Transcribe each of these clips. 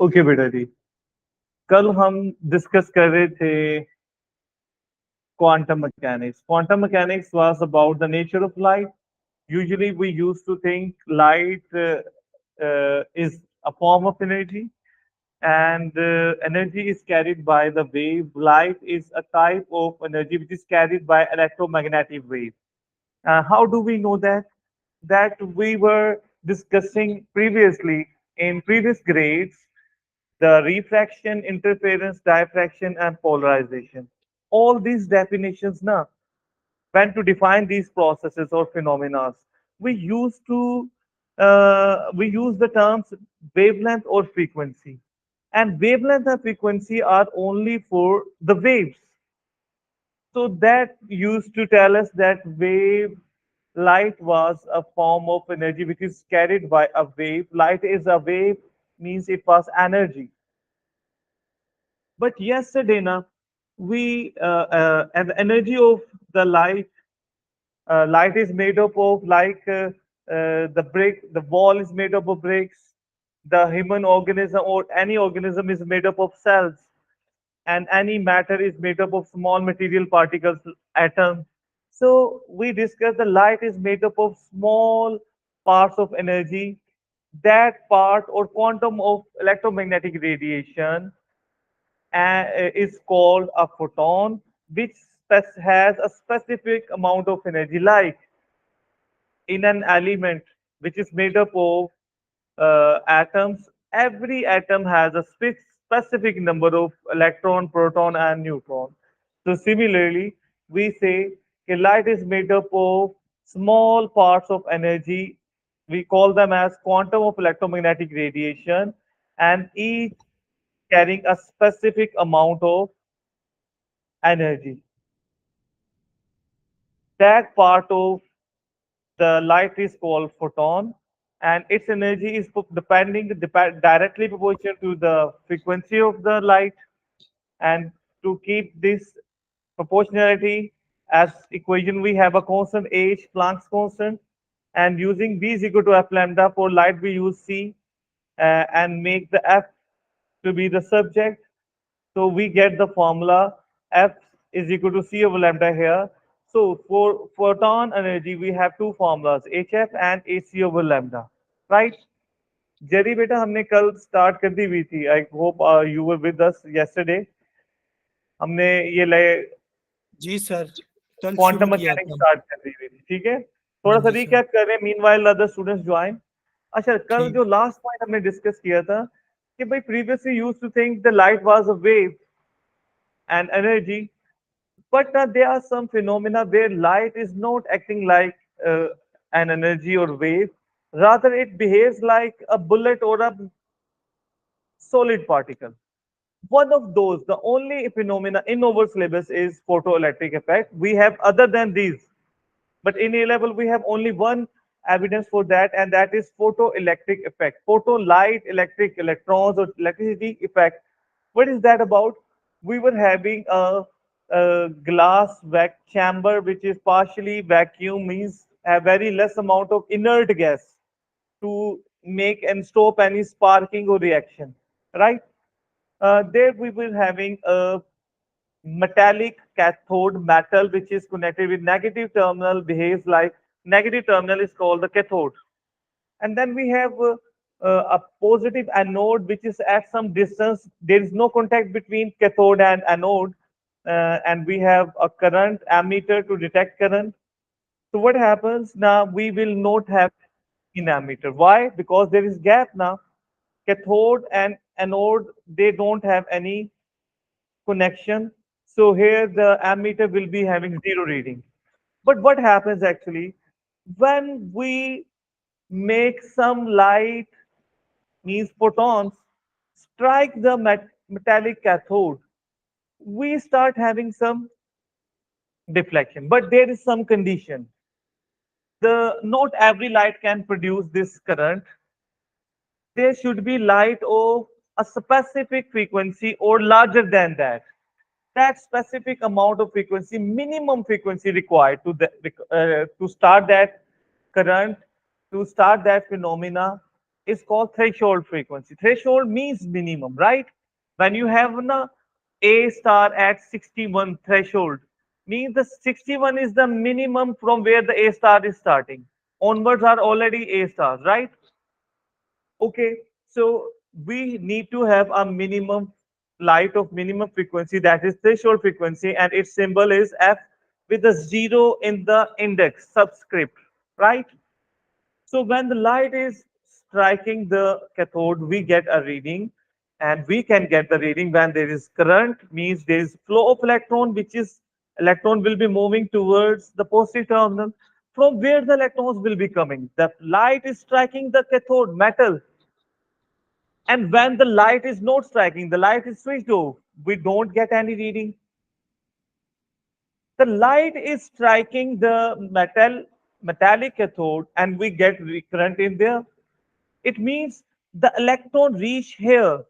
Okay बेटा जी, कल हम डिस्कस कर रहे थे quantum mechanics. Quantum mechanics was about the nature of light. Usually, we used to think light is a form of energy, and energy is carried by the wave. Light is a type of energy which is carried by electromagnetic wave. How do we know that? That we were discussing previously in previous grades the refraction, interference, diffraction, and polarization. All these definitions now, when to define these processes or phenomena, we use the terms wavelength or frequency. And wavelength and frequency are only for the waves. So that used to tell us that wave light was a form of energy which is carried by a wave. Light is a wave, means it was energy. But yesterday, now and the energy of the light is made up of the wall is made up of bricks. The human organism or any organism is made up of cells, and any matter is made up of small material particles, atoms. So we discussed the light is made up of small parts of energy. That part or quantum of electromagnetic radiation is called a photon, which has a specific amount of energy. Like in an element which is made up of atoms, every atom has a specific number of electron, proton, and neutron. So similarly, we say light is made up of small parts of energy. We call them as quantum of electromagnetic radiation, and each carrying a specific amount of energy. That part of the light is called photon, and its energy is directly proportional to the frequency of the light. And to keep this proportionality as equation, we have a constant h, Planck's constant, and using v is equal to f lambda for light, we use c and make the f to be the subject. So we get the formula F is equal to C over lambda here. So for photon energy, we have two formulas, HF and AC over lambda, right? Jerry beta हमने कल start कर दी हुई थी. I hope you were with us yesterday. हमने ये जी sir, कल शुरू quantum किया मैकेनिक्स था। स्टार्ट कर दी हुई थी, ठीक है? हाँ थोड़ा सा जी सर। रिकैप कर रहे हैं. Meanwhile other students join. अच्छा, कल ठीक। जो लास्ट पॉइंट हमने डिस्कस किया था कि भाई previously used to think the light was a wave and energy. But there are some phenomena where light is not acting like an energy or wave. Rather, it behaves like a bullet or a solid particle. One of those, the only phenomena in our syllabus is photoelectric effect. We have other than these, but in A level we have only one evidence for that, and that is photoelectric effect. Photo light, electric electrons or electricity effect. What is that about? We were having a glass vac chamber which is partially vacuum, means a very less amount of inert gas to make and stop any sparking or reaction, right? There we were having a metallic cathode metal which is connected with negative terminal, behaves like negative terminal, is called the cathode. And then we have a positive anode which is at some distance. There is no contact between cathode and anode, and we have a current ammeter to detect current. So what happens now? We will not have in ammeter. Why? Because there is gap now. Cathode and anode, they don't have any connection. So here the ammeter will be having zero reading. But what happens actually when we make some light, means photons, strike the metallic cathode, we start having some deflection. But there is some condition. The not every light can produce this current. There should be light of a specific frequency or larger than that. That specific amount of frequency, minimum frequency required to start that current, to start that phenomena, is called threshold frequency. Threshold means minimum, right? When you have na A star at 61 threshold, means the 61 is the minimum from where the A star is starting. Onwards are already A stars, right? Okay, so we need to have a minimum light of minimum frequency, that is threshold frequency, and its symbol is F with a 0 in the index subscript, right? So when the light is striking the cathode, we get a reading, and we can get the reading when there is current, means there is flow of electron, which is electron will be moving towards the positive terminal, from where the electrons will be coming. The light is striking the cathode metal, and when the light is not striking, the light is switched off, we don't get any reading. The light is striking the metallic cathode, and we get current in there. It means the electron reach here.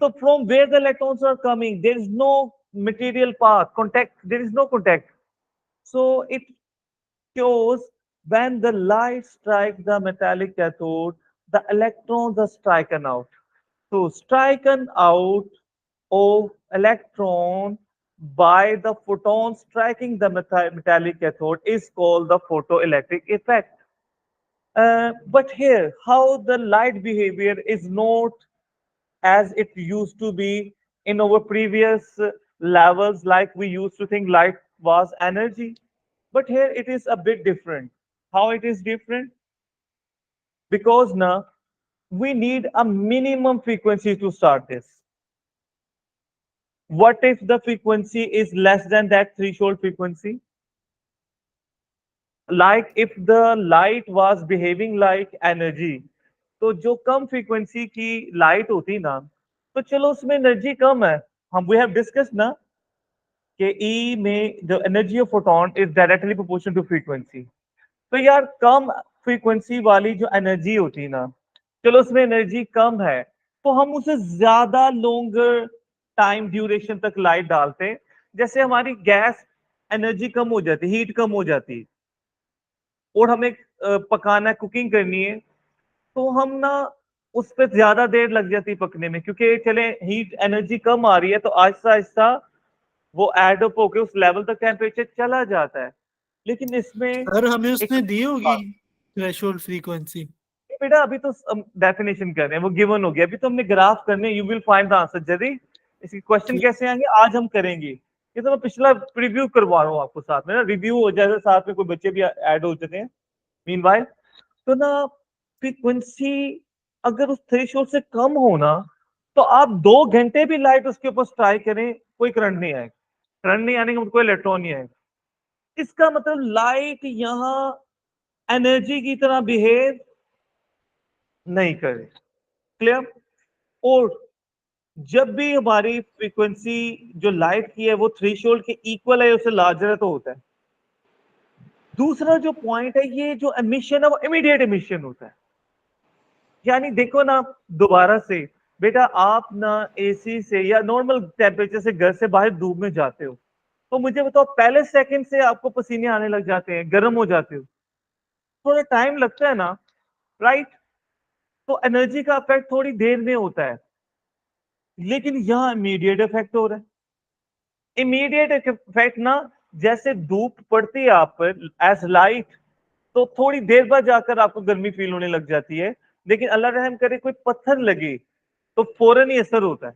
So from where the electrons are coming, there is no material path, contact, there is no contact. So it shows when the light strikes the metallic cathode, the electrons are striken out. So striken out of electron by the photon striking the metallic cathode is called the photoelectric effect. But here, how the light behavior is not as it used to be in our previous levels, like we used to think light was energy. But here it is a bit different. How it is different? Because now we need a minimum frequency to start this. What if the frequency is less than that threshold frequency? Like if the light was behaving like energy, तो जो कम frequency की light होती ना, तो चलो उसमें energy कम है. हम we have discussed ना कि E में जो energy of photon is directly proportional to frequency. तो यार कम frequency वाली जो energy होती ना, चलो उसमें energy कम है, तो हम उसे ज्यादा longer time duration तक light डालते हैं. जैसे हमारी गैस एनर्जी कम हो जाती, हीट कम हो जाती, और हमें पकाना है, कुकिंग करनी है, तो हम ना उस पर ज्यादा देर लग जाती पकने में, क्योंकि चले हीट एनर्जी कम आ रही है, तो आहिस्ता आहिस्ता वो एड अप होके उस लेवल तक टेम्परेचर चला जाता है. लेकिन इसमें सर हमें एक उसने दी होगी थ्रेशोल्ड फ्रीक्वेंसी. बेटा अभी तो डेफिनेशन कर रहे हैं, वो गिवन हो गया, अभी तो हमने ग्राफ करने, you will find the answer. जल्दी इसकी क्वेश्चन कैसे आएंगे आज हम करेंगे. ये तो मैं पिछला प्रीव्यू करवा रहा हूँ आपको, साथ में ना रिव्यू हो जाए, साथ में कोई बच्चे भी ऐड हो जाते हैं मीनवाइल. तो ना फ्रीक्वेंसी अगर उस थ्रेशोल्ड से कम हो ना, तो आप 2 घंटे भी लाइट उसके ऊपर स्ट्राइक करें, कोई करंट नहीं आएगा. करंट नहीं आने का मतलब कोई इलेक्ट्रॉन नहीं आएगा. इसका मतलब लाइट यहां एनर्जी की तरह बिहेव नहीं करे. क्लियर? और जब भी हमारी फ्रीक्वेंसी जो लाइट की है वो थ्रेशोल्ड के इक्वल है, उससे लार्जर है, तो होता है. दूसरा जो पॉइंट है, ये जो एमिशन है वो इमीडिएट एमिशन होता है. यानी देखो ना, दोबारा से बेटा आप ना एसी से या नॉर्मल टेम्परेचर से घर से बाहर धूप में जाते हो, तो मुझे बताओ पहले सेकंड से आपको पसीने आने लग जाते हैं, गर्म हो जाते हो, थोड़ा टाइम लगता है ना, राइट? तो एनर्जी का इफेक्ट थोड़ी देर में होता है, लेकिन यहाँ इमीडिएट इफेक्ट हो रहा है. इमीडिएट इफेक्ट ना, जैसे धूप पड़ती है आप पर एज लाइट, तो थोड़ी देर बाद जाकर आपको गर्मी फील होने लग जाती है, लेकिन अल्लाह रहम करे कोई पत्थर लगे तो फौरन ही असर होता है.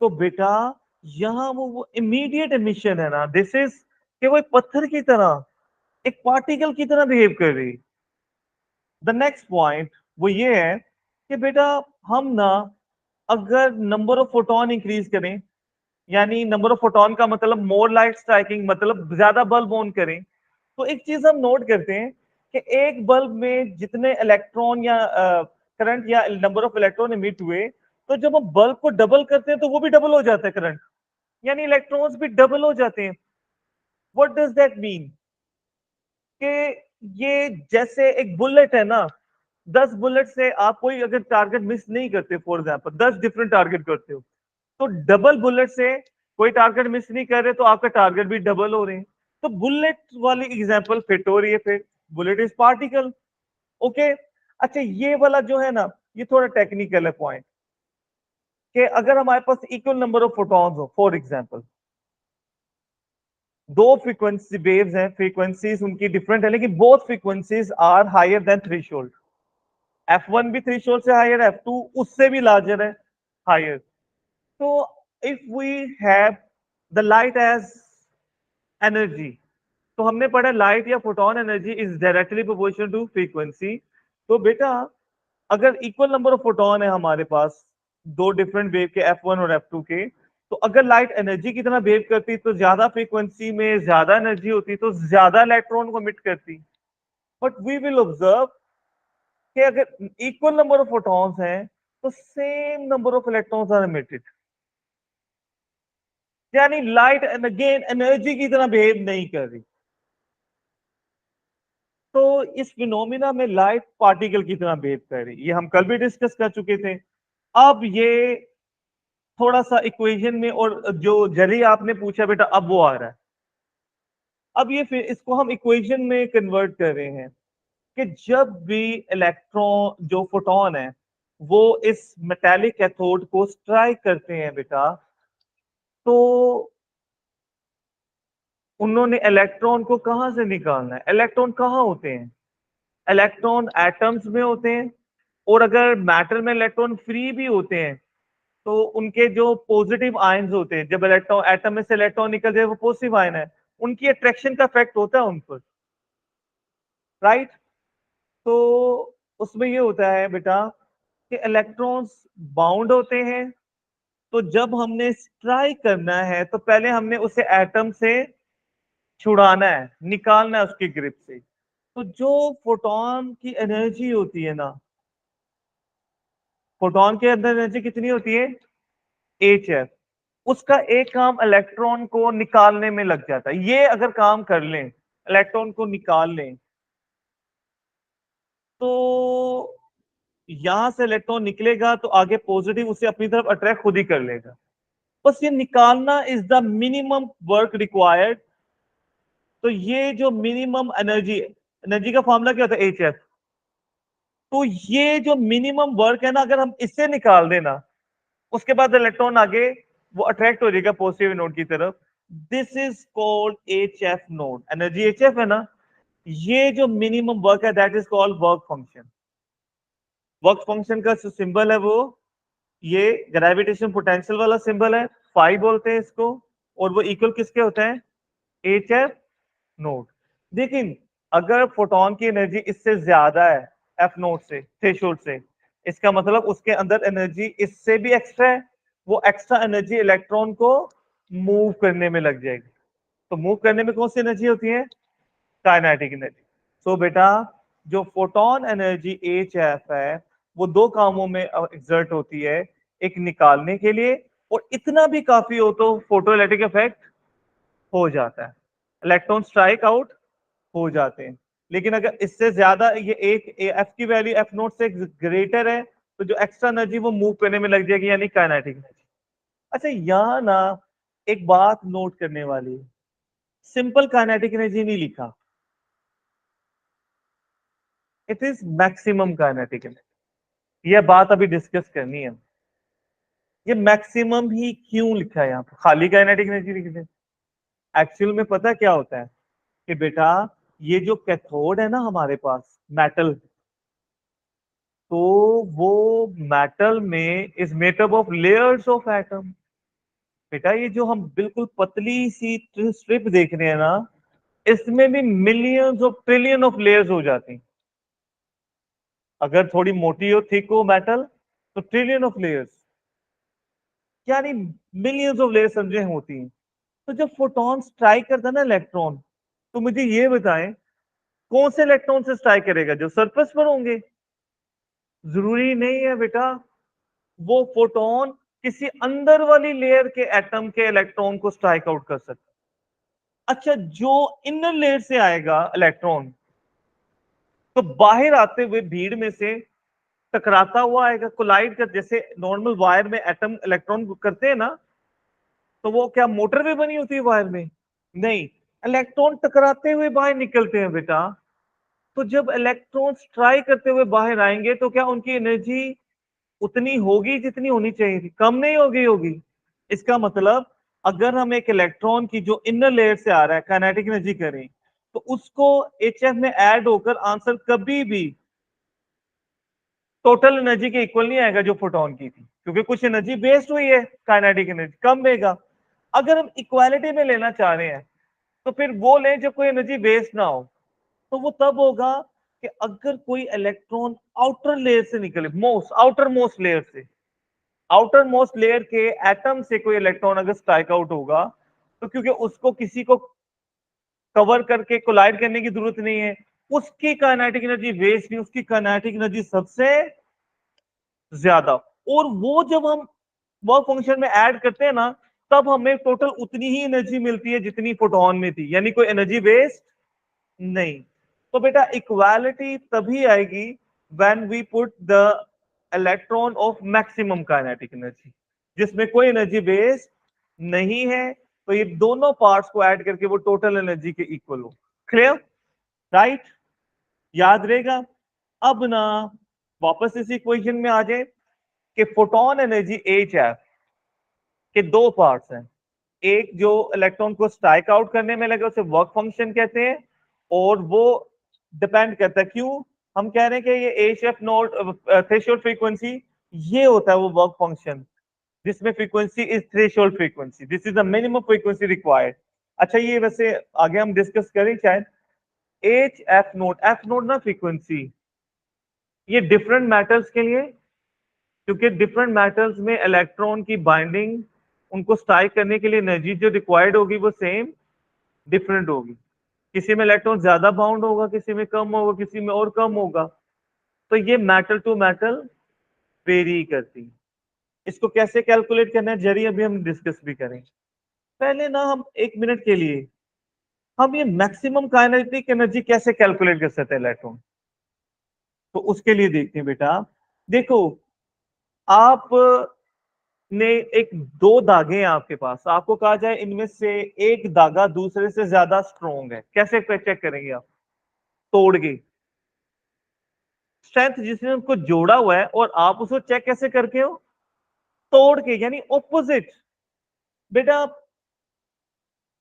तो बेटा यहाँ वो इमीडिएट एमिशन है ना, दिस इज कि वो एक पत्थर की तरह, एक पार्टिकल की तरह बिहेव कर रही. द नेक्स्ट पॉइंट वो ये है कि बेटा हम ना अगर नंबर ऑफ फोटोन इंक्रीज करें, यानी नंबर ऑफ फोटोन का मतलब मोर लाइट स्ट्राइकिंग, मतलब ज्यादा बल्ब ऑन करें, तो एक चीज हम नोट करते हैं कि एक बल्ब में जितने इलेक्ट्रॉन या करंट या नंबर ऑफ इलेक्ट्रॉन इमिट हुए, तो जब हम बल्ब को डबल करते हैं तो वो भी डबल हो जाता है करंट, यानी इलेक्ट्रॉन्स भी डबल हो जाते हैं. What does that mean? कि ये जैसे एक बुलेट है ना, 10 बुलेट से आप कोई अगर टारगेट मिस नहीं करते, फॉर एग्जाम्पल 10 डिफरेंट टारगेट करते हो, तो डबल बुलेट से कोई टारगेट मिस नहीं कर रहे, तो आपका टारगेट भी डबल हो रहे हैं. तो बुलेट वाली एग्जांपल फिट हो रही है. फिर बुलेट इज पार्टिकल. ओके, अच्छा, ये वाला जो है ना, ये थोड़ा टेक्निकल है पॉइंट, कि अगर हमारे पास इक्वल नंबर ऑफ फोटॉन्स हो, फॉर एग्जांपल दो फ्रीक्वेंसी वेव्स हैं, फ्रीक्वेंसीज उनकी डिफरेंट है, लेकिन both frequencies are higher than threshold. F1 भी थ्रेशोल्ड से हायर, F2 उससे भी लार्जर है, हायर। तो if we have the light as energy, तो हमने पढ़ा लाइट या photon energy is directly proportional to frequency. तो बेटा अगर इक्वल नंबर ऑफ फोटोन है हमारे पास, दो डिफरेंट वेव के F1 और F2 के, तो अगर लाइट एनर्जी की तरह वेव करती तो ज्यादा फ्रीक्वेंसी में ज्यादा एनर्जी होती, तो ज्यादा इलेक्ट्रॉन को मिट करती। बट वी विल ऑब्जर्व कि अगर इक्वल नंबर ऑफ फोटॉन्स हैं तो same number of electrons are emitted, यानी लाइट एंड अगेन एनर्जी की तरह बिहेव नहीं कर रही। तो इस फिनोमिना में लाइट पार्टिकल की तरह बिहेव कर रही, ये हम कल भी डिस्कस कर चुके थे। अब ये थोड़ा सा इक्वेशन में, और जो जरी आपने पूछा बेटा अब वो आ रहा है। अब ये फिर इसको हम इक्वेशन में कन्वर्ट कर रहे हैं कि जब भी इलेक्ट्रॉन जो फोटोन है वो इस मेटेलिक कैथोड को स्ट्राइक करते हैं बेटा, तो उन्होंने इलेक्ट्रॉन को कहां से निकालना है। इलेक्ट्रॉन कहाँ होते हैं, इलेक्ट्रॉन एटम्स में होते हैं, और अगर मैटर में इलेक्ट्रॉन फ्री भी होते हैं तो उनके जो पॉजिटिव आयंस होते हैं, जब इलेक्ट्रॉन एटम में से इलेक्ट्रॉन निकल जाए वो पॉजिटिव आयन है, उनकी अट्रैक्शन का इफेक्ट होता है उन पर, राइट। तो उसमें ये होता है बेटा कि इलेक्ट्रॉन्स बाउंड होते हैं, तो जब हमने स्ट्राइक करना है तो पहले हमने उसे एटम से छुड़ाना है, निकालना है उसकी ग्रिप से। तो जो फोटोन की एनर्जी होती है ना, फोटोन के अंदर एनर्जी कितनी होती है, HF, उसका एक काम इलेक्ट्रॉन को निकालने में लग जाता है। ये अगर काम कर लें, इलेक्ट्रॉन को निकाल लें, तो यहां से इलेक्ट्रॉन निकलेगा तो आगे पॉजिटिव उसे अपनी तरफ अट्रैक्ट खुद ही कर लेगा। बस ये निकालना is the minimum work required. तो ये जो मिनिमम एनर्जी, एनर्जी का फॉर्मूला क्या होता है, HF। तो ये जो मिनिमम वर्क है ना, अगर हम इससे निकाल देना, उसके बाद इलेक्ट्रॉन आगे वो अट्रैक्ट हो जाएगा पॉजिटिव नोड की तरफ। This is called HF node, energy HF है ना, ये जो मिनिमम वर्क है that is called work function. Work function का जो सिंबल है वो ये ग्रेविटेशन पोटेंशियल वाला सिंबल है, फाई बोलते हैं इसको, और वो इक्वल किसके होता है, HF नोड। लेकिन अगर फोटोन की एनर्जी इससे ज्यादा है, F नोड से, थ्रेशोल्ड से, इसका मतलब उसके अंदर एनर्जी इससे भी एक्स्ट्रा है, वो एक्स्ट्रा एनर्जी इलेक्ट्रॉन को मूव करने में लग जाएगी। तो मूव करने में कौन सी एनर्जी होती है, काइनेटिक एनर्जी। सो बेटा जो फोटोन एनर्जी HF है वो दो कामों में एक्सर्ट होती है, एक निकालने के लिए, और इतना भी काफी हो तो फोटोइलेक्ट्रिक इफेक्ट हो जाता है, इलेक्ट्रॉन स्ट्राइक आउट हो जाते हैं। लेकिन अगर इससे ज्यादा ये एक एफ की वैल्यू F नोट से ग्रेटर है, तो जो एक्स्ट्रा एनर्जी वो मूव करने में लग जाएगी, यानी काइनेटिक एनर्जी। अच्छा यहाँ ना एक बात नोट करने वाली है, सिंपल काइनेटिक एनर्जी नहीं लिखा, it is maximum kinetic energy. यह बात अभी डिस्कस करनी है। ये मैक्सिमम ही क्यों लिखा है यहाँ पर, खाली काइनेटिक एनर्जी लिख दे। एक्चुअल में पता क्या होता है कि बेटा ये जो कैथोड है ना हमारे पास मेटल, तो वो मेटल में is made up of layers of atom. बेटा ये जो हम बिल्कुल पतली सी स्ट्रिप देख रहे हैं ना, इसमें भी millions of trillion of layers हो जाती हैं। अगर थोड़ी मोटी हो, थिक हो मेटल, तो ट्रिलियन ऑफ लेयर्स, यानी मिलियंस ऑफ लेयर्स समझे होती हैं। तो जब फोटोन स्ट्राइक करता है ना इलेक्ट्रॉन, तो मुझे ये बताएं कौन से इलेक्ट्रॉन से स्ट्राइक करेगा, जो सरफेस पर होंगे। जरूरी नहीं है बेटा, वो फोटोन किसी अंदर वाली लेयर के एटम के इलेक्ट्रॉन को स्ट्राइक आउट कर सकता। अच्छा जो इनर लेयर से आएगा इलेक्ट्रॉन, तो बाहर आते हुए भीड़ में से टकराता हुआ आएगा, कोलाइड कर, जैसे नॉर्मल वायर में एटम इलेक्ट्रॉन करते हैं ना, तो वो क्या मोटर भी बनी होती है वायर में, नहीं, इलेक्ट्रॉन टकराते हुए बाहर निकलते हैं बेटा। तो जब इलेक्ट्रॉन्स ट्राई करते हुए बाहर आएंगे तो क्या उनकी एनर्जी उतनी होगी जितनी होनी चाहिए थी? कम नहीं होगी। इसका मतलब अगर हम एक इलेक्ट्रॉन की जो इनर लेयर से आ रहा है काइनेटिक एनर्जी करें तो उसको HF में ऐड होकर आंसर कभी भी टोटल एनर्जी के इक्वल नहीं आएगा जो फोटोन की थी, क्योंकि कुछ एनर्जी वेस्ट हुई है, काइनेटिक एनर्जी कम देगा। अगर हम इक्वालिटी में लेना चाह रहे हैं तो फिर वो लें जब कोई एनर्जी वेस्ट ना हो। तो वो तब होगा कि अगर कोई इलेक्ट्रॉन आउटर लेयर से निकले, आउटर मोस्ट लेयर से, आउटर मोस्ट लेयर के एटम से कोई इलेक्ट्रॉन अगर स्ट्राइक आउट होगा तो क्योंकि उसको किसी को कवर करके कोलाइड करने की जरूरत नहीं है, उसकी काइनेटिक एनर्जी वेस्ट नहीं, उसकी काइनेटिक एनर्जी सबसे ज्यादा। और वो जब हम वर्क फंक्शन में ऐड करते हैं ना तब हमें टोटल उतनी ही एनर्जी मिलती है जितनी फोटोन में थी, यानी कोई एनर्जी वेस्ट नहीं। तो बेटा इक्वालिटी तभी आएगी when we put the electron of maximum kinetic energy, जिसमें कोई एनर्जी वेस्ट नहीं है। तो ये दोनों पार्ट्स को ऐड करके वो टोटल एनर्जी के इक्वल हो। क्लियर? राइट? याद रहेगा? अब ना वापस इस इक्वेशन में आ जाए कि फोटोन एनर्जी HF के दो पार्ट्स हैं। एक जो इलेक्ट्रॉन को स्ट्राइक आउट करने में लगे उसे वर्क फंक्शन कहते हैं, और वो डिपेंड करता है, क्यों हम कह रहे हैं कि ये HF नोट थ्रेशोल्ड फ्रीक्वेंसी, ये होता है वो वर्क फंक्शन जिसमें frequency is threshold frequency, this is the minimum frequency required. अच्छा ये वैसे आगे हम डिस्कस करें शायद। एफ नोट ना फ्रीक्वेंसी, ये डिफरेंट मेटल्स के लिए, क्योंकि डिफरेंट मेटल्स में इलेक्ट्रॉन की बाइंडिंग, उनको स्ट्राइक करने के लिए एनर्जी जो रिक्वायर्ड होगी वो सेम डिफरेंट होगी। किसी में इलेक्ट्रॉन ज्यादा बाउंड होगा, किसी में कम होगा, किसी में और कम होगा। तो ये मेटल टू मेटल वेरी करती है। इसको कैसे कैलकुलेट करना है जरिए अभी हम डिस्कस भी करें। पहले ना हम 1 मिनट के लिए हम ये मैक्सिमम काइनेटिक एनर्जी कैसे कैलकुलेट कर सकते हैं इलेक्ट्रॉन, तो उसके लिए देखते हैं बेटा। देखो आप ने एक दो धागे हैं आपके पास, आपको कहा जाए इनमें से एक धागा दूसरे से ज्यादा स्ट्रॉन्ग है, कैसे चेक करेंगे आप? तोड़ के, स्ट्रेंथ जिसने उनको जोड़ा हुआ है, और आप उसको चेक कैसे करके हो? तोड़ के, यानी ऑपोजिट। बेटा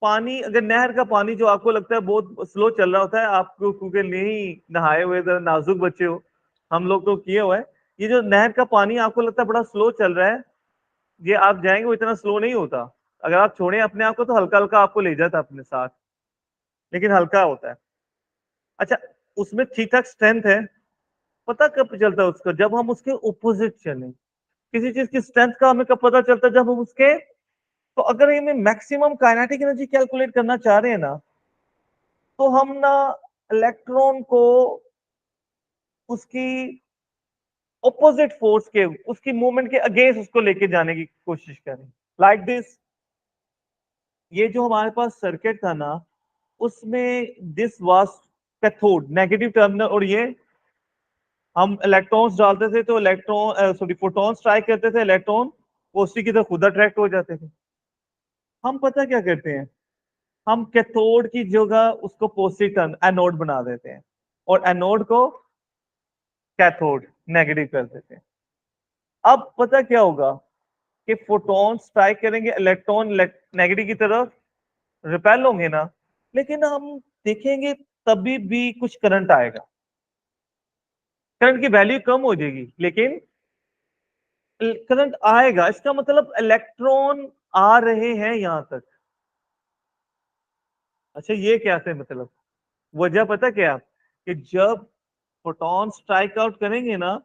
पानी, अगर नहर का पानी जो आपको लगता है बहुत स्लो चल रहा होता है, आपको क्योंकि नहीं नहाए हुए नाजुक बच्चे हो, हम लोग तो किए हुए हैं, ये जो नहर का पानी आपको लगता है बड़ा स्लो चल रहा है, ये आप जाएंगे वो इतना स्लो नहीं होता। अगर आप छोड़ें अपने आप को तो हल्का हल्का आपको ले जाता है अपने साथ, लेकिन हल्का होता है। अच्छा, उसमें ठीक ठाक स्ट्रेंथ है। पता कब चलता है उसको? जब हम उसके ऑपोजिट चलें। किसी चीज की स्ट्रेंथ का हमें कब पता चलता है? जब हम उसके, तो अगर ये मैक्सिमम काइनेटिक एनर्जी कैलकुलेट करना चाह रहे हैं ना, तो हम ना इलेक्ट्रॉन को उसकी ऑपोजिट फोर्स के, उसकी मूवमेंट के अगेंस्ट उसको लेके जाने की कोशिश करें, लाइक दिस। ये जो हमारे पास सर्किट था ना, उसमें this was cathode, negative terminal, और ये हम इलेक्ट्रॉन्स डालते थे तो इलेक्ट्रॉन सॉरी फोटॉन स्ट्राइक करते थे, इलेक्ट्रॉन वो उसी की तरफ खुद अट्रैक्ट हो जाते थे। हम पता क्या करते हैं, हम कैथोड की जगह उसको पॉजिटिव एनोड बना देते हैं, और एनोड को कैथोड नेगेटिव कर देते हैं। अब पता क्या होगा कि फोटॉन स्ट्राइक करेंगे, इलेक्ट्रॉन नेगेटिव की तरफ रिपेल होंगे ना, लेकिन हम देखेंगे तभी भी कुछ करंट आएगा, करंट की वैल्यू कम हो जाएगी, लेकिन करंट आएगा। इसका मतलब इलेक्ट्रॉन आ रहे हैं यहां तक। अच्छा ये क्या है मतलब? वजह पता क्या, कि जब फोटॉन स्ट्राइक आउट करेंगे ना,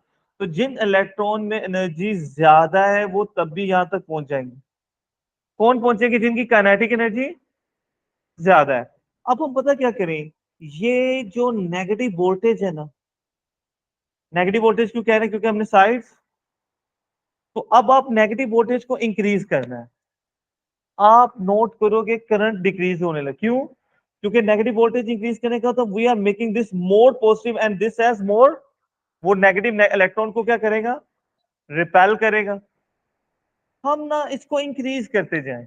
तो जिन इलेक्ट्रॉन में एनर्जी ज्यादा है वो तब भी यहां तक पहुंच जाएंगे। कौन पहुंचेंगे? जिनकी काइनेटिक एनर्जी ज्यादा है। अब हम पता क्या करें, ये जो नेगेटिव वोल्टेज है ना, नेगेटिव वोल्टेज क्यों कह रहे हैं? क्योंकि हमने साइड्स, तो अब आप नेगेटिव वोल्टेज को इंक्रीज करना है। आप नोट करोगे करंट डिक्रीज होने लगे, क्यों? क्योंकि नेगेटिव वोल्टेज इंक्रीज करने का तो we are making this more positive and this has more, वो नेगेटिव इलेक्ट्रॉन को क्या करेगा? रिपेल करेगा। हम ना इसको इंक्रीज करते जाएं,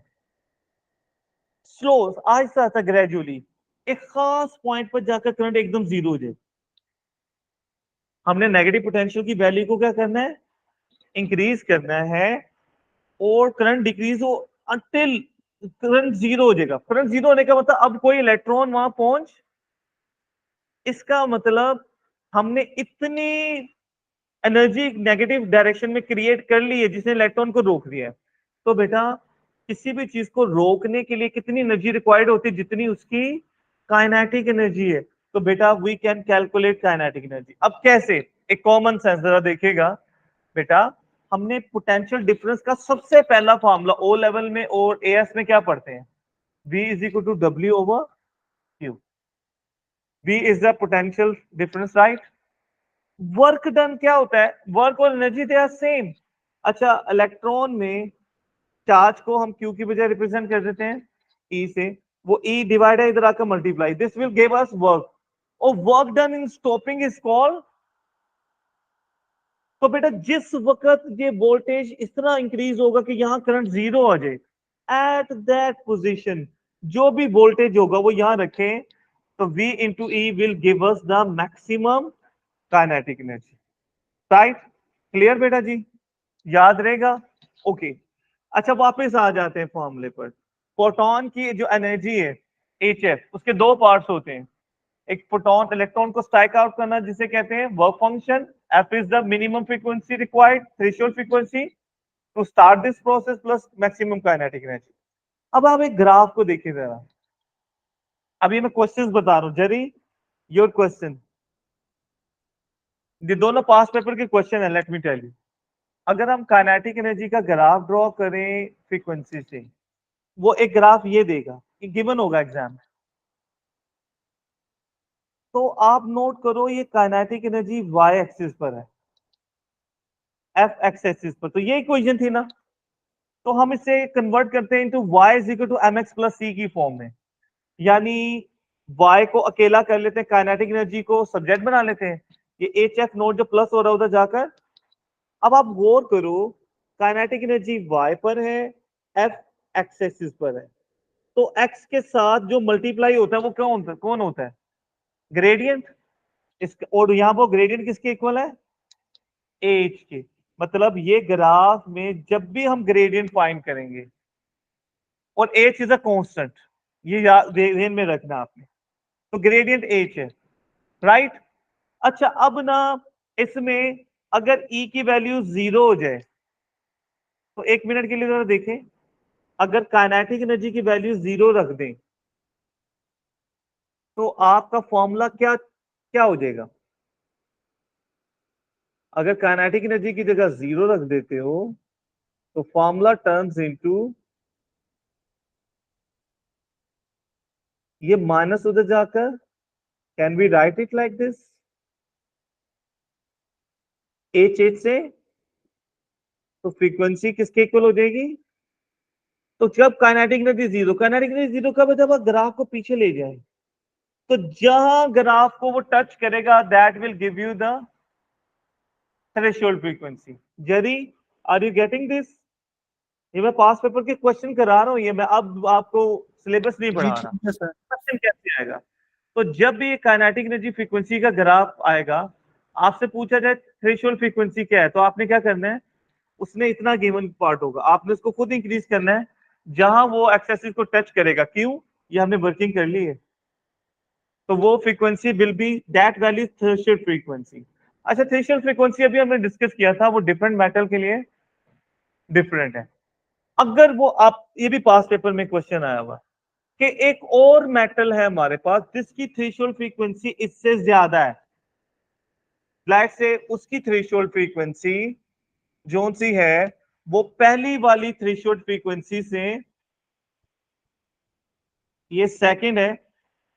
स्लो, आहिस्ता आहिस्ता, ग्रेजुअली, एक खास पॉइंट पर जाकर करंट एकदम जीरो हो जाए। हमने नेगेटिव पोटेंशियल की वैल्यू को क्या करना है, इंक्रीज करना है, और करंट डिक्रीज हो अंटिल करंट जीरो हो जाएगा। करंट जीरो होने का मतलब अब कोई इलेक्ट्रॉन वहां पहुंच, इसका मतलब हमने इतनी एनर्जी नेगेटिव डायरेक्शन में क्रिएट कर ली है जिसने इलेक्ट्रॉन को रोक दिया है। तो बेटा किसी भी चीज को रोकने के लिए कितनी एनर्जी रिक्वायर्ड होती है, जितनी उसकी काइनेटिक एनर्जी है। तो बेटा we can calculate kinetic energy. अब कैसे, एक कॉमन सेंस जरा देखिएगा बेटा, हमने पोटेंशियल डिफरेंस का सबसे पहला फॉर्मूला ओ लेवल में और एएस में क्या पढ़ते हैं, V is equal to W over Q। V is the potential difference, right. Work done क्या होता है, वर्क और एनर्जी दे आर सेम। अच्छा, इलेक्ट्रॉन में चार्ज को हम Q की बजाय रिप्रेजेंट कर देते हैं E से, वो E डिवाइड है इधर आकर multiply, this will give us work, और work done in stopping is called. तो बेटा जिस वक्त ये वोल्टेज इतना इंक्रीज होगा कि यहां करंट जीरो आ जाए, एट दैट पोजीशन जो भी वोल्टेज होगा वो यहां रखें, तो V into E will give us the maximum kinetic energy, right. Clear बेटा जी, याद रहेगा, ओके। अच्छा वापस आ जाते हैं फॉर्मूले पर। फोटोन की जो एनर्जी है HF, उसके दो पार्ट्स होते हैं, एक फोटोन इलेक्ट्रॉन को स्ट्राइक आउट करना जिसे कहते हैं work function, F is the minimum frequency required threshold frequency to start this process plus maximum kinetic energy. अब आप एक ग्राफ को देखिए जरा, अभी मैं क्वेश्चंस बता रहा हूं, जरी योर क्वेश्चन, ये दोनों पास पेपर के क्वेश्चन है, लेट मी टेल यू। अगर हम काइनेटिक एनर्जी का ग्राफ ड्रॉ करें फ्रीक्वेंसी से, वो एक ग्राफ ये देगा, ये गिवन होगा एग्जाम में, तो आप नोट करो ये काइनेटिक एनर्जी वाई एक्सिस पर है, एफ एक्स एक्सिस पर, तो ये इक्वेशन थी ना, तो हम इसे कन्वर्ट करते हैं into y is equal to mx plus c की फॉर्म में, यानी y को अकेला कर लेते हैं, काइनेटिक एनर्जी को सब्जेक्ट बना लेते हैं, ये एच एफ नोट जो प्लस हो रहा है उधर जाकर। अब आप गौर करो, काइनेटिक एनर्जी y पर है, f एक्स एक्सिस पर है, तो x के साथ जो मल्टीप्लाई होता है वो कौन होता है, ग्रेडियंट। इसका और यहाँ पर ग्रेडियंट किसके इक्वल है, एच के। मतलब ये ग्राफ में जब भी हम ग्रेडियंट फाइंड करेंगे, और एच इज अ कांस्टेंट, ये ध्यान में रखना आपने, तो ग्रेडियंट एच है, राइट। अच्छा अब ना इसमें अगर ई की वैल्यू जीरो हो जाए, तो एक मिनट के लिए जरा देखें, अगर काइनेटिक एनर्जी की वैल्यू जीरो रख दें तो आपका फॉर्मूला क्या क्या हो जाएगा, अगर काइनेटिक एनर्जी की जगह जीरो रख देते हो तो फॉर्मूला टर्न्स इनटू, ये माइनस उधर जाकर, can we write it like this, H H से, तो फ्रीक्वेंसी किसके इक्वल हो जाएगी, तो जब kinetic energy zero, kinetic energy zero कब है, जब आप ग्राफ को पीछे ले जाए, तो जहां ग्राफ को वो टच करेगा that will give you the threshold frequency. जरी आर यू गेटिंग दिस, ये मैं पास पेपर के क्वेश्चन करा रहा हूं, ये मैं अब आपको सिलेबस नहीं जी पढ़ा रहा, ठीक है सर। क्वेश्चन कैसे आएगा। तो जब भी काइनेटिक एनर्जी फ्रीक्वेंसी का ग्राफ आएगा, आपसे पूछा जाए थ्रेशोल्ड फ्रीक्वेंसी क्या है, तो आपने क्या करना है, उसने इतना गिवन पार्ट होगा, आपने उसको खुद इंक्रीज करना है जहां वो एक्सेसिस को टच करेगा। क्यों, ये हमने वर्किंग कर ली है, तो वो frequency will be that value threshold frequency. अच्छा थ्रेशोल्ड फ्रीक्वेंसी अभी हमने डिस्कस किया था, वो डिफरेंट मेटल के लिए डिफरेंट है। अगर वो आप, ये भी पास पेपर में क्वेश्चन आया हुआ कि एक और मेटल है हमारे पास जिसकी थ्रेशोल्ड फ्रीक्वेंसी इससे ज्यादा है, लेट्स से उसकी थ्रेशोल्ड फ्रीक्वेंसी जोन सी है वो पहली वाली थ्रेशोल्ड फ्रीक्वेंसी से, ये सेकंड है,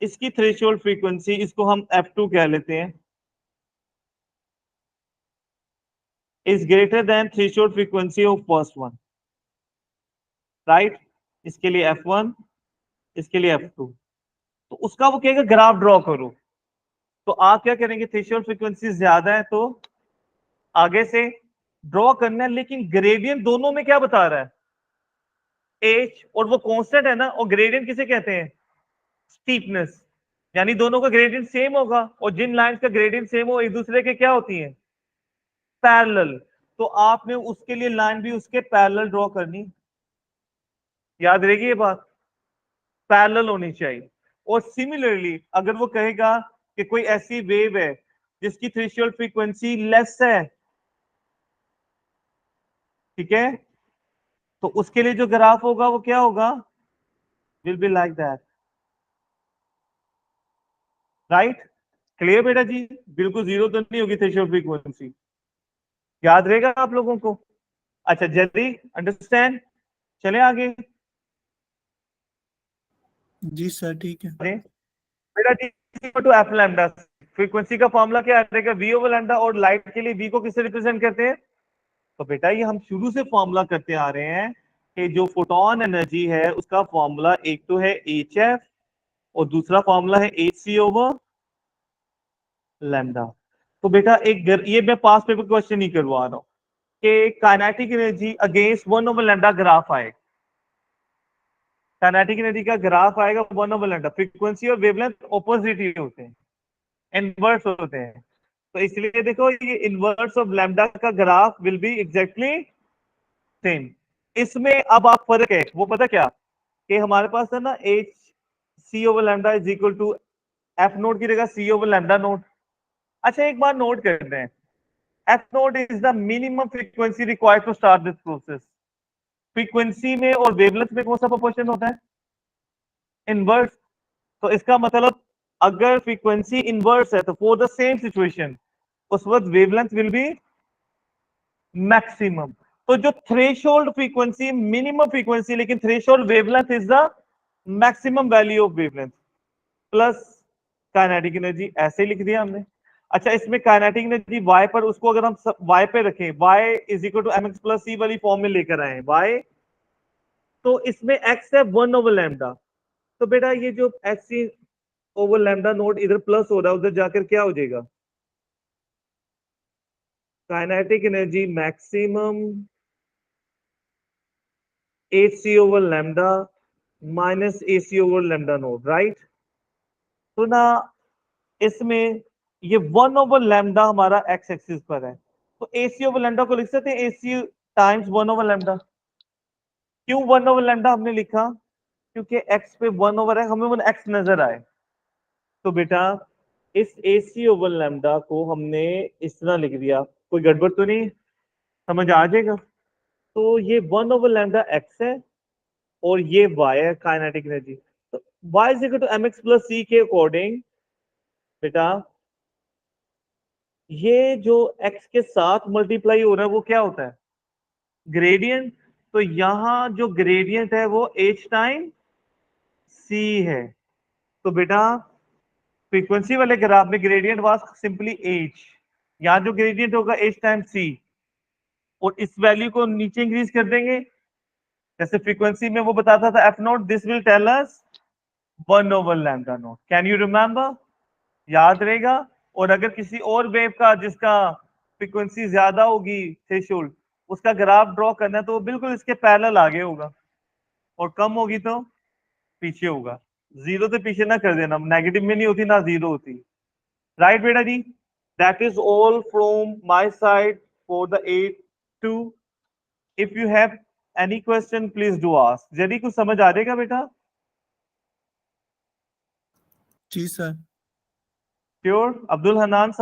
इसकी थ्रेशोल्ड फ्रीक्वेंसी इसको हम F2 कह लेते हैं, is greater than threshold frequency of first one, right. इसके लिए F1, इसके लिए F2, तो उसका वो कहेगा ग्राफ ड्रॉ करो, तो आप क्या करेंगे, थ्रेशोल्ड फ्रीक्वेंसी ज्यादा है तो आगे से ड्रॉ करना है, लेकिन ग्रेडियंट दोनों में क्या बता रहा है, एच, और वो कांस्टेंट है ना, और ग्रेडियंट किसे कहते हैं, स्टीपनेस। यानी दोनों का ग्रेडियंट सेम होगा, और जिन लाइंस का ग्रेडियंट सेम हो एक दूसरे के क्या होती हैं, पैरेलल। तो आपने उसके लिए लाइन भी उसके पैरेलल ड्रॉ करनी, याद रहेगी ये बात, पैरेलल होनी चाहिए। और सिमिलरली अगर वो कहेगा कि कोई ऐसी वेव है जिसकी थ्रेशोल्ड फ्रीक्वेंसी लेस है, ठीक है, तो उसके लिए जो ग्राफ होगा वो क्या होगा, will be like that, right. Clear बेटा जी, बिल्कुल जीरो तो नहीं होगी थ्रेशोल्ड फ्रीक्वेंसी, याद रहेगा आप लोगों को। अच्छा जल्दी अंडरस्टैंड, चले आगे। जी सर ठीक है। बेटा जी टू एफ लैम्डा, फ्रीक्वेंसी का फॉर्मूला क्या रहेगा, वी ओवर लैम्डा, और लाइट के लिए वी को किससे रिप्रेजेंट करते हैं, तो बेटा ये हम शुरू से फॉर्मूला करते आ रहे हैं कि जो फोटोन एनर्जी है उसका फॉर्मूला एक तो है एच एफ और दूसरा फॉर्मूला है एच सी ओवर लैम्डा। तो बेटा ये मैं पास पेपर क्वेश्चन नहीं करवा रहा हूं कि kinetic energy against 1 over lambda graph आएगा, काइनेटिक एनर्जी का ग्राफ आएगा 1 ओवर लैम्डा, फ्रीक्वेंसी और वेवलेंथ ऑपोजिट ही होते हैं, इनवर्स होते हैं। तो इसलिए देखो ये इनवर्स ऑफ लैम्डा का graph will be exactly same. इसमें अब आप फर्क है वो पता क्या, कि हमारे पास है ना H C over lambda is equal to F naught की जगह सी ओवर लैम्डा नोट। अच्छा एक बार नोट करते हैं, F naught is the minimum frequency required to start this process. Frequency में और वेवलेंथ में कौन सा प्रोपोर्शन होता है, इनवर्स। तो इसका मतलब अगर फ्रीक्वेंसी इनवर्स है तो फॉर द सेम सिचुएशन उस वक्त वेवलेंथ विल बी मैक्सिमम। तो जो थ्रेशोल्ड फ्रीक्वेंसी मिनिमम फ्रीक्वेंसी, लेकिन threshold wavelength is the maximum value of wavelength plus kinetic energy, ऐसे लिख दिया हमने। अच्छा इसमें काइनेटिक एनर्जी y पर, उसको अगर हम y पे रखें, y is equal to M X plus C वाली फॉर्म में लेकर आए y, तो इसमें x है 1 ओवर लैम्डा। तो बेटा ये जो x ओवर लैम्डा नोट इधर प्लस हो रहा है, उधर जाकर क्या हो जाएगा, kinetic energy maximum H C over lambda minus A C over lambda nought, right. तो ना इसमें ये 1 ओवर लैम्डा हमारा एक्स एक्सिस पर है, तो ए सी ओवर लैम्डा को लिख सकते हैं ए सी टाइम्स 1 ओवर लैम्डा। क्यों 1 ओवर लैम्डा हमने लिखा, क्योंकि एक्स पे 1 ओवर है, हमें 1 एक्स नजर आए। तो बेटा इस ए सी ओवर लैम्डा को हमने इस तरह लिख दिया, कोई गड़बड़ तो नहीं, समझ आ जाएगा। तो ये 1 ओवर लैम्डा एक्स है और ये वाई है काइनेटिक एनर्जी। तो y is equal to M X plus C के अकॉर्डिंग बेटा ये जो x के साथ मल्टीप्लाई हो रहा है वो क्या होता है, ग्रेडियंट। तो यहां जो ग्रेडियंट है वो h टाइम c है। तो बेटा फ्रीक्वेंसी वाले ग्राफ में ग्रेडियंट वाज सिंपली h, यहां जो ग्रेडियंट होगा h टाइम c, और इस वैल्यू को नीचे इंक्रीज कर देंगे, जैसे फ्रीक्वेंसी में वो बताता था F naught, this will tell us 1 over lambda naught. Can you remember, याद रहेगा। और अगर किसी और वेव का जिसका फ्रीक्वेंसी ज्यादा होगी थ्रेशोल्ड, उसका ग्राफ ड्रॉ करना है तो वो बिल्कुल इसके पैरेलल आगे होगा, और कम होगी तो पीछे होगा। जीरो से पीछे ना कर देना, नेगेटिव में नहीं होती ना जीरो होती, राइट बेटा जी। That is all from my side for the 8-2। If you have any question please do ask. यदि कुछ समझ आ जाएगा बेटा, जी सर। श्योर। अब्दुल हनान